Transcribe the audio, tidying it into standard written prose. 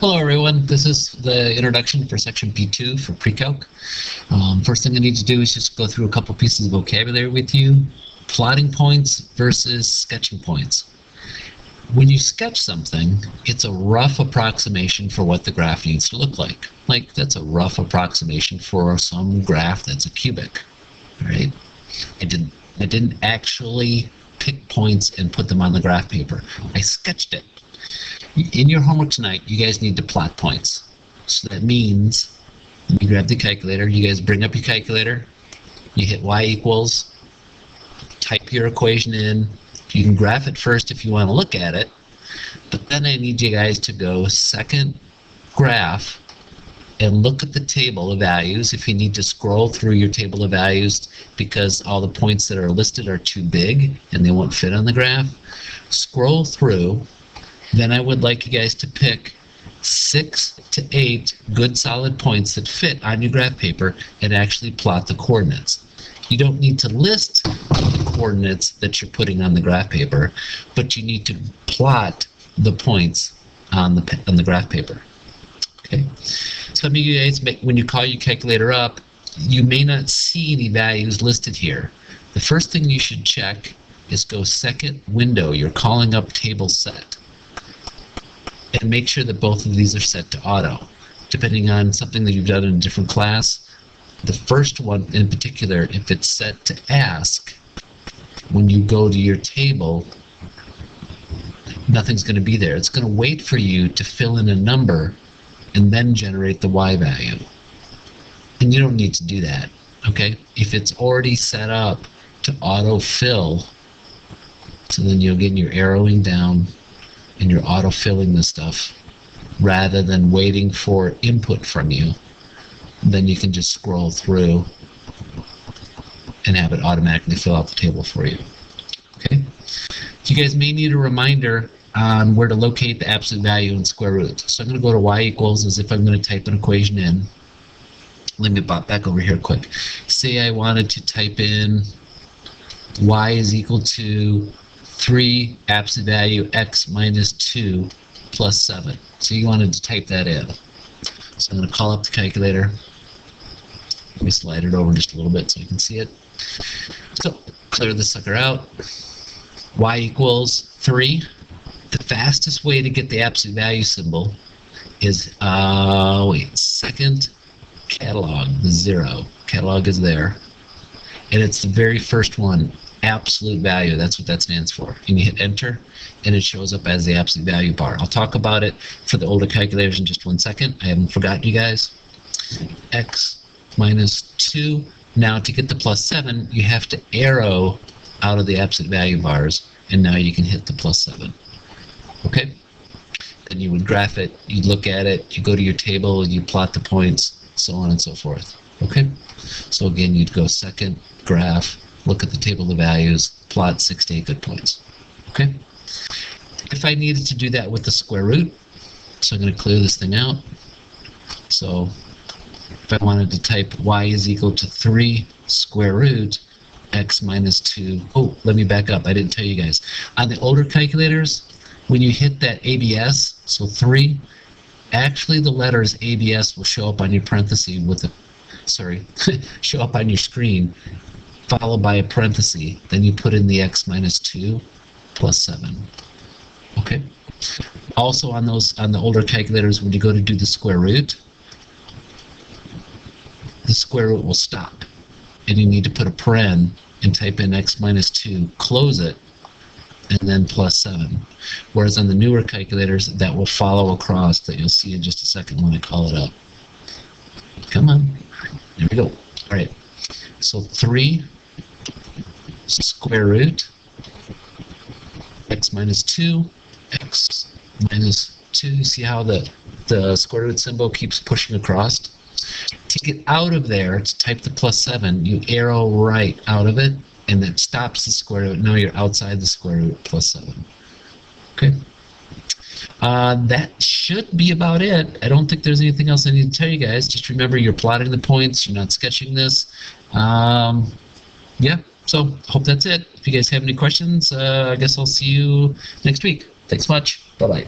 Hello everyone, this is the introduction for section P2 for pre-calc. First thing I need to do is just go through a couple pieces of vocabulary with you. Plotting points versus sketching points. When you sketch something, it's a rough approximation for what the graph needs to look like. Like, that's a rough approximation for some graph that's a cubic, right? I didn't actually pick points and put them on the graph paper. I sketched it. In your homework tonight, you guys need to plot points. So that means, let me grab the calculator. You guys bring up your calculator. You hit y equals. Type your equation in. You can graph it first if you want to look at it. But then I need you guys to go second graph and look at the table of values. If you need to scroll through your table of values because all the points that are listed are too big and they won't fit on the graph, scroll through. Then I would like you guys to pick 6 to 8 good solid points that fit on your graph paper and actually plot the coordinates. You don't need to list the coordinates that you're putting on the graph paper, but you need to plot the points on the graph paper. Okay. Some of you guys, when you call your calculator up, you may not see any values listed here. The first thing you should check is go second window. You're calling up table set. And make sure that both of these are set to auto. Depending on something that you've done in a different class, the first one in particular, if it's set to ask, when you go to your table, nothing's going to be there. It's going to wait for you to fill in a number and then generate the y value. And you don't need to do that, okay? If it's already set up to auto-fill, so then you'll get your arrowing down and you're auto-filling the stuff rather than waiting for input from you, then you can just scroll through and have it automatically fill out the table for you. Okay? You guys may need a reminder on where to locate the absolute value and square root. So I'm going to go to y equals as if I'm going to type an equation in. Let me pop back over here quick. Say I wanted to type in y is equal to 3 absolute value x minus 2 plus 7. So you wanted to type that in. So I'm going to call up the calculator. Let me slide it over just a little bit so you can see it. So clear this sucker out. Y equals 3. The fastest way to get the absolute value symbol is, second catalog, 0. Catalog is there. And it's the very first one. Absolute value, that's what that stands for. And you hit enter and it shows up as the absolute value bar. I'll talk about it for the older calculators in just 1 second. I haven't forgotten you guys. X minus 2. Now to get the plus 7, you have to arrow out of the absolute value bars, and now you can hit the plus 7. Okay? Then you would graph it, you look at it, you go to your table, you plot the points, so on and so forth. Okay? So again, you'd go second, graph, look at the table of values, plot 6 to 8 good points. Okay? If I needed to do that with the square root, so I'm going to clear this thing out. So if I wanted to type y is equal to 3 square root x minus 2. Oh, let me back up. I didn't tell you guys. On the older calculators, when you hit that ABS, so 3, actually the letters ABS will show up on your parenthesis with the, show up on your screen, followed by a parenthesis. Then you put in the x minus 2 plus 7. Okay. Also on the older calculators, when you go to do the square root, the square root will stop, and you need to put a paren and type in x minus 2, close it, and then plus 7. Whereas on the newer calculators, that will follow across, that you'll see in just a second when I call it up. Come on. There we go. All right. So 3 square root x minus 2 x minus 2. See how the square root symbol keeps pushing across? To get out of there, to type the plus 7, you arrow right out of it, and that stops the square root. Now you're outside the square root plus 7. Okay? That should be about it. I don't think there's anything else I need to tell you guys. Just remember, you're plotting the points. You're not sketching this. Yeah, so hope that's it. If you guys have any questions, I guess I'll see you next week. Thanks much. Bye-bye.